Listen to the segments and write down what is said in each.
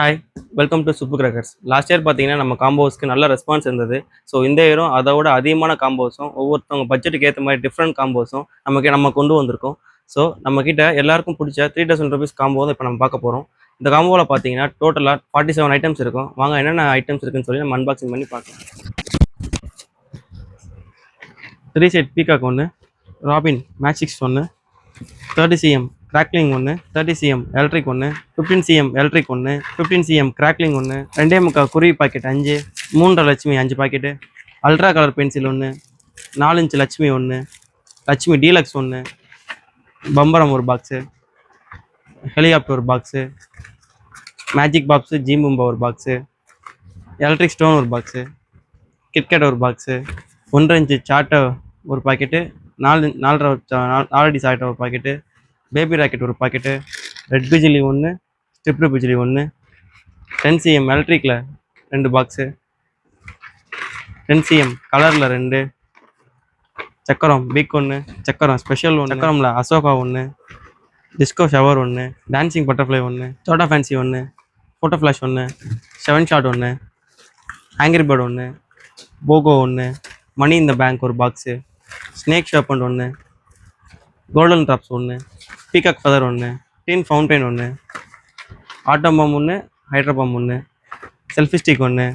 Hi, welcome to Subbu crackers. Last year பார்த்தீங்கன்னா நம்ம காம்போஸ்க்கு நல்ல ரெஸ்பான்ஸ் இருந்தது. ஸோ இந்த இயரும் அதோட அதிகமான காம்போஸும் ஒவ்வொருத்தவங்க பட்ஜெட்டுக்கு ஏற்ற மாதிரி டிஃப்ரெண்ட் காம்போஸும் நம்ம கொண்டு வந்திருக்கோம். ஸோ நம்மக்கிட்ட எல்லாருக்கும் பிடிச்ச ₹3000 காம்போ தான் இப்போ நம்ம பார்க்க போகிறோம். இந்த காம்போவில் பார்த்தீங்கன்னா டோட்டலாக 47 ஐட்டம்ஸ் இருக்கும். வாங்க என்னென்ன ஐட்டம்ஸ் இருக்குன்னு சொல்லி நம்ம அன்பாக்சிங் பண்ணி பார்க்கலாம். 3 செட் பீகாக் ஒன்று, ராபின் மேட்சிக்ஸ் ஒன்று, 30cm கிராக்லிங் ஒன்று, 30cm எலக்ட்ரிக் ஒன்று, 15cm எலக்ட்ரிக் ஒன்று, 15cm கிராக்லிங் ஒன்று, 2.25 Kuruvi packet 5, 3 Lakshmi 5 packet, ultra colour pencil ஒன்று, 4 இன்ச் லட்சுமி ஒன்று, லட்சுமி டீலக்ஸ் ஒன்று, பம்பரம் ஒரு பாக்ஸு, ஹெலிகாப்டர் ஒரு பாக்ஸு, மேஜிக் பாக்ஸு ஜீம்பும்பா ஒரு பாக்ஸு, எலக்ட்ரிக் ஸ்டோன் ஒரு பாக்ஸு, கிட்கேட் ஒரு பாக்ஸு, 1.5 இன்ச்சு சாட்டை ஒரு பாக்கெட்டு, 4 அடி சாட்டை ஒரு பாக்கெட்டு, பேபி ராக்கெட் ஒரு பாக்கெட்டு, ரெட் பிஜிலி ஒன்று, ஸ்ட்ரிப்டு பிஜிலி ஒன்று, 10cm எலக்ட்ரிக்கில் 2 பாக்ஸு, 10cm கலரில் 2, சக்கரம் பிக் ஒன்று, சக்கரம் ஸ்பெஷல் ஒன்று, சக்கரமில் அசோகா ஒன்று, டிஸ்கோ ஷவர் ஒன்று, டான்சிங் பட்டர்ஃப்ளை ஒன்று, சோட்டா ஃபேன்சி ஒன்று, ஃபோட்டோ ஃப்ளாஷ் ஒன்று, 7 ஷாட் ஒன்று, ஆங்கிரி பேர்டு ஒன்று, போகோ ஒன்று, மணி இந்த பேங்க் ஒரு பாக்ஸு, ஸ்னேக் ஷர்பண்ட் ஒன்று, கோல்டன் ட்ராப்ஸ் ஒன்று, பீகாக் ஃபெதர் ஒன்று, டீன் ஃபவுண்டைன் ஒன்று, ஆட்டம் பம் ஒன்று, ஹைட்ரோ பம் ஒன்று, செல்ஃபி ஸ்டிக் ஒன்று,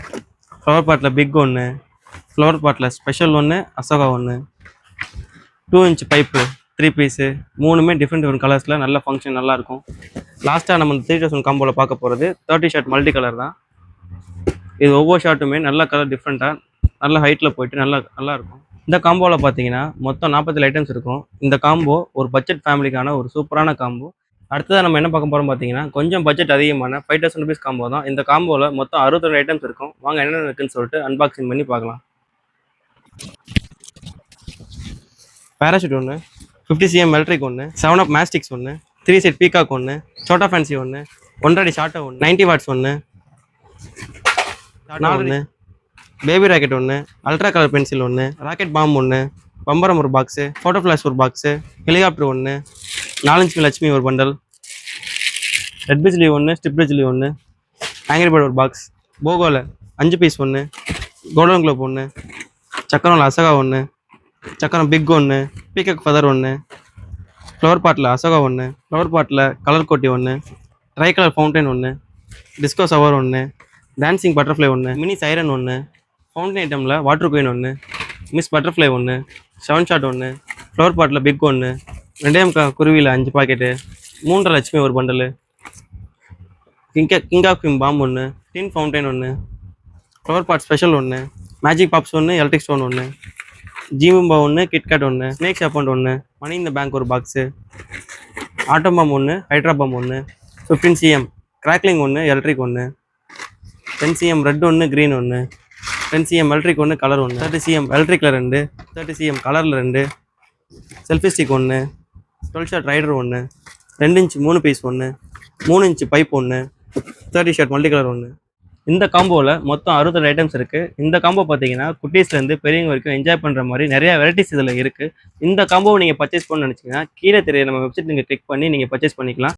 ஃப்ளவர் பாட்டில் பிக் ஒன்று, ஃப்ளவர் பாட்டில் ஸ்பெஷல் ஒன்று, அசோகா ஒன்று, 2 இன்ச் பைப்பு 3 பீஸு, மூணுமே டிஃப்ரெண்ட் கலர்ஸில் நல்ல ஃபங்க்ஷன் நல்லாயிருக்கும். லாஸ்ட்டாக நம்ம 3000 காம்போவில் பார்க்க போகிறது 30 ஷாட் மல்டி கலர் தான். இது ஒவ்வொரு ஷாட்டுமே நல்ல கலர் டிஃப்ரெண்ட்டாக நல்ல ஹைட்டில் போயிட்டு நல்லாயிருக்கும். இந்த காம்போவில் பார்த்தீங்கன்னா மொத்தம் 47 ஐட்டம்ஸ் இருக்கும். இந்த காம்போ ஒரு பட்ஜெட் ஃபேமிலிக்கான ஒரு சூப்பரான காம்போ. அடுத்ததாக நம்ம என்ன பார்க்க போகிறோம் பார்த்தீங்கன்னா கொஞ்சம் பட்ஜெட் அதிகமான ₹5000 காம்போ தான். இந்த காம்போவில் மொத்தம் 62 ஐட்டம்ஸ் இருக்கும். வாங்க என்னென்ன இருக்குன்னு சொல்லிட்டு அன்பாக்சிங் பண்ணி பார்க்கலாம். பேராஷூட் ஒன்று, 50cm எலக்ட்ரிக் ஒன்று, 7 அப் மேஸ்டிக்ஸ் ஒன்று, 3 செட் பீகாக் ஒன்று, சோட்டா ஃபேன்சி ஒன்று, 1.5 அடி ஷாட்டை ஒன்று, 90 வாட்ஸ் ஒன்று, 4 பேபி ராக்கெட் ஒன்று, அல்ட்ரா கலர் பென்சில் ஒன்று, ராக்கெட் பாம் ஒன்று, பம்பரம் ஒரு பாக்ஸு, ஃபோட்டோ ஃப்ளாஷ் ஒரு பாக்ஸு, ஹெலிகாப்டர் ஒன்று, 4 இன்ச் லட்சுமி ஒரு பண்டல், ரெட் பிஜிலி ஒன்று, ஸ்ட்ரிப் பிஜிலி ஒன்று, ஆங்கிரி பேர்டு ஒரு பாக்ஸ், போகோவில் 5 பீஸ் ஒன்று, கோல்டன் குளோப் ஒன்று, சக்கரமில் அசோகா ஒன்று, சக்கரம் பிக் ஒன்று, பீகாக் ஃபெதர் ஒன்று, ஃப்ளவர் பாட்டில் அசோகா ஒன்று, ஃப்ளவர் பாட்டில் கலர் கோட்டி ஒன்று, ட்ரை கலர் ஃபவுண்டைன் ஒன்று, டிஸ்கோ ஷவர் ஒன்று, டான்சிங் பட்டர்ஃப்ளை ஒன்று, மினி சைரன் ஒன்று, ஃபவுண்டன் ஐட்டமில் வாட்டர் குயின் ஒன்று, மிஸ் பட்டர்ஃப்ளை ஒன்று, 7 ஷாட் ஒன்று, ஃப்ளவர் பாட்டில் பிக் ஒன்று, 2.25 குருவியில் 5 பாக்கெட்டு, 3 லட்சுமி ஒரு bundle, king of king bomb ஒன்று, டீன் ஃபவுண்டைன் ஒன்று, ஃப்ளவர் பாட் ஸ்பெஷல் ஒன்று, மேஜிக் பாப்ஸ் ஒன்று, எலக்ட்ரிக் ஸ்டோன் ஒன்று, ஜீம்பா ஒன்று, கிட்கேட் ஒன்று, ஸ்னேக் ஷர்பண்ட் ஒன்று, மணி இந்த பேங்க் ஒரு பாக்ஸு, ஆட்டம் பம் ஒன்று, ஹைட்ரா பம் ஒன்று, 15cm கிராக்லிங் ஒன்று, எலக்ட்ரிக் ஒன்று, 10cm ரெட் ஒன்று, க்ரீன் ஒன்று, 10cm எலக்ட்ரிக் ஒன்று, கலர் ஒன்று, 30cm எலக்ட்ரிக்கில் 2, 30cm கலரில் 2, செல்ஃபி ஸ்டிக் ஒன்று, 12 ஷாட் ரைடர் ஒன்று, 2 இன்ச் 3 பீஸ் ஒன்று, 3 இன்ச் பைப் ஒன்று, 30 ஷாட் மல்டி கலர் ஒன்று. இந்த காம்போவில் மொத்தம் 62 ஐட்டம்ஸ் இருக்குது. இந்த காம்போ பார்த்தீங்கன்னா குட்டீஸ்லேருந்து பெரியவங்க வரைக்கும் என்ஜாய் பண்ணுற மாதிரி நிறையா வெரைட்டிஸ் இதில் இருக்குது. இந்த காம்போவை நீங்கள் பர்ச்சேஸ் பண்ணணும்னு நினச்சிங்கன்னா கீழே தெரிய நம்ம வெப்சைட் நீங்கள் கிளிக் பண்ணி நீங்கள் பர்ச்சேஸ் பண்ணிக்கலாம்.